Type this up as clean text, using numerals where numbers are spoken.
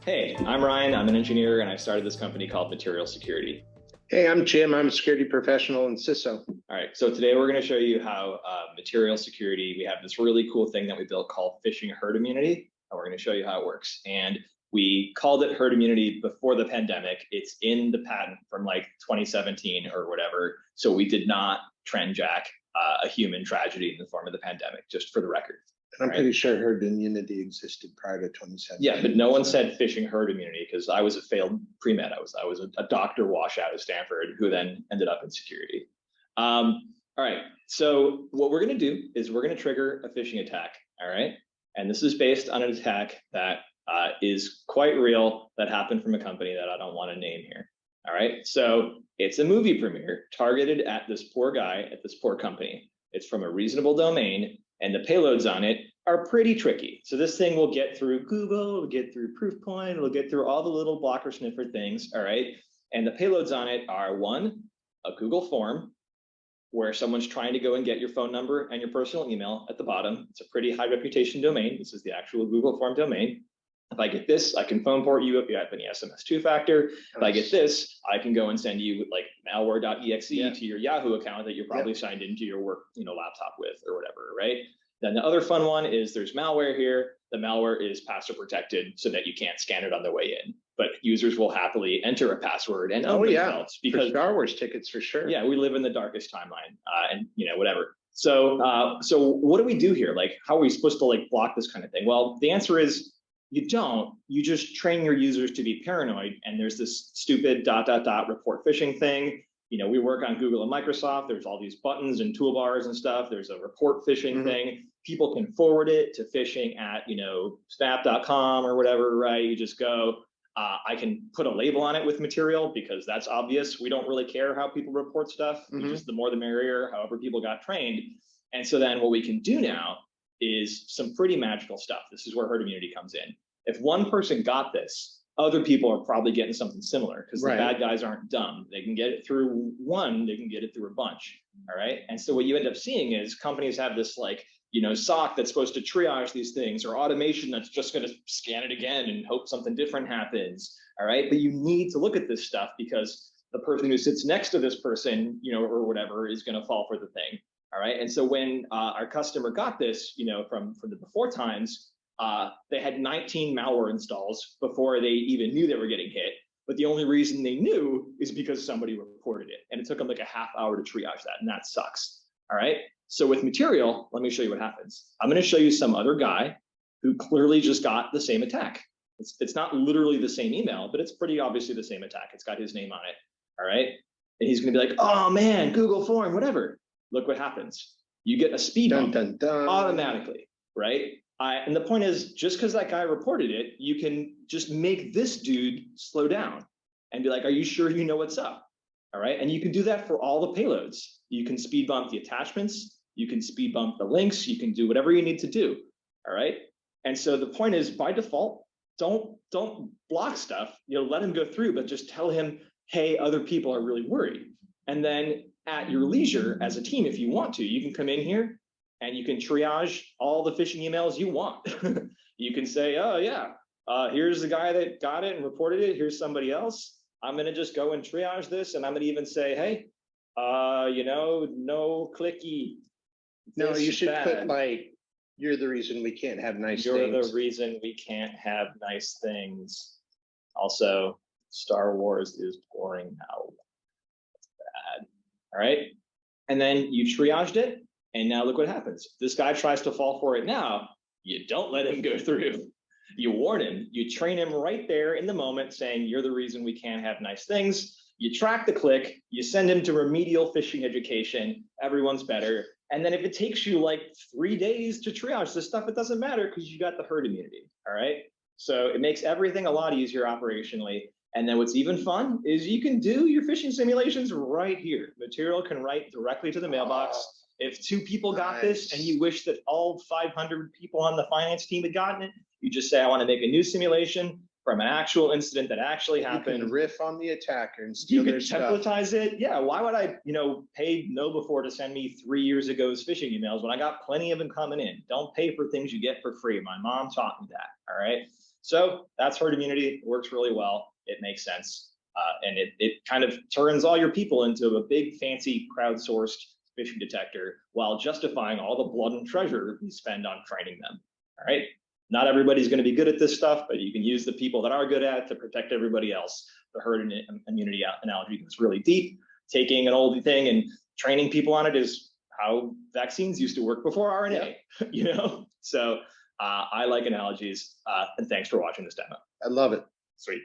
Hey, I'm Ryan. I'm an engineer, and I started this company called Material Security. Hey, I'm Jim. I'm a security professional in CISO. All right, so today we're going to show you how Material Security, we have this really cool thing that we built called Phishing Herd Immunity, and we're going to show you how it works. And we called it Herd Immunity before the pandemic. It's in the patent from like 2017 or whatever, so we did not transjack a human tragedy in the form of the pandemic, just for the record. And I'm pretty sure herd immunity existed prior to 2017. Yeah, but no one said phishing herd immunity because I was a failed pre-med. I was a doctor washout of Stanford who then ended up in security. All right, so what we're going to do is we're going to trigger a phishing attack. All right, and this is based on an attack that is quite real that happened from a company that I don't want to name here. All right, so it's a movie premiere targeted at this poor guy at this poor company. It's from a reasonable domain, and the payloads on it are pretty tricky. So this thing will get through Google, it'll get through Proofpoint, it'll get through all the little blocker sniffer things, all right? And the payloads on it are one, a Google form, where someone's trying to go and get your phone number and your personal email at the bottom. It's a pretty high reputation domain. This is the actual Google form domain. If I get this, I can phone port you if you have any SMS two-factor. If I get this, I can go and send you like malware.exe to your Yahoo account that you're probably signed into your work, laptop with or whatever, right? Then the other fun one is there's malware here. The malware is password protected so that you can't scan it on the way in, but users will happily enter a password and open themselves because for Star Wars tickets for sure. Yeah, we live in the darkest timeline, and whatever. So, so what do we do here? Like, how are we supposed to like block this kind of thing? Well, the answer is you don't. You just train your users to be paranoid. And there's this stupid ... report phishing thing. We work on Google and Microsoft. There's all these buttons and toolbars and stuff. There's a report phishing thing. People can forward it to phishing at, snap.com or whatever, right? You just go. I can put a label on it with material because that's obvious. We don't really care how people report stuff. Just the more the merrier, however people got trained. And so then what we can do now is some pretty magical stuff. This is where herd immunity comes in. If one person got this, other people are probably getting something similar because the bad guys aren't dumb. They can get it through one, they can get it through a bunch, all right? And so what you end up seeing is companies have this like, SOC that's supposed to triage these things or automation that's just gonna scan it again and hope something different happens, all right? But you need to look at this stuff because the person who sits next to this person, or whatever is gonna fall for the thing. All right. And so when our customer got this, from the before times, they had 19 malware installs before they even knew they were getting hit. But the only reason they knew is because somebody reported it. And it took them like a half hour to triage that. And that sucks. All right. So with material, let me show you what happens. I'm going to show you some other guy who clearly just got the same attack. It's not literally the same email, but it's pretty obviously the same attack. It's got his name on it. All right. And he's going to be like, oh, man, Google form, whatever. Look what happens. You get a speed bump automatically, right? And the point is, just because that guy reported it, you can just make this dude slow down and be like, are you sure you know what's up? All right. And you can do that for all the payloads. You can speed bump the attachments. You can speed bump the links. You can do whatever you need to do. All right. And so the point is, by default, don't block stuff. Let him go through, but just tell him, hey, other people are really worried. And then at your leisure as a team, if you want to, you can come in here and you can triage all the phishing emails you want. You can say, oh yeah, here's the guy that got it and reported it. Here's somebody else. I'm going to just go and triage this. And I'm going to even say, hey, no clicky. No, you should put like, you're the reason we can't have nice things. You're the reason we can't have nice things. Also, Star Wars is boring now. All right. And then you triaged it. And now look what happens. This guy tries to fall for it now. You don't let him go through. You warn him. You train him right there in the moment saying, you're the reason we can't have nice things. You track the click. You send him to remedial phishing education. Everyone's better. And then if it takes you like 3 days to triage this stuff, it doesn't matter because you got the herd immunity. All right. So it makes everything a lot easier operationally. And then what's even fun is you can do your phishing simulations right here. Material can write directly to the mailbox. If 2 people got this and you wish that all 500 people on the finance team had gotten it, you just say, I want to make a new simulation from an actual incident that actually happened. You can riff on the attacker and steal their stuff. You can templatize it. Yeah, why would I, pay KnowBe4 to send me 3 years ago's phishing emails when I got plenty of them coming in? Don't pay for things you get for free. My mom taught me that, all right? So that's herd immunity. It works really well. It makes sense. And it kind of turns all your people into a big fancy crowdsourced phishing detector while justifying all the blood and treasure we spend on training them. All right. Not everybody's going to be good at this stuff, but you can use the people that are good at it to protect everybody else. The herd immunity analogy is really deep. Taking an old thing and training people on it is how vaccines used to work before RNA, you know? So I like analogies, and thanks for watching this demo. I love it. Sweet.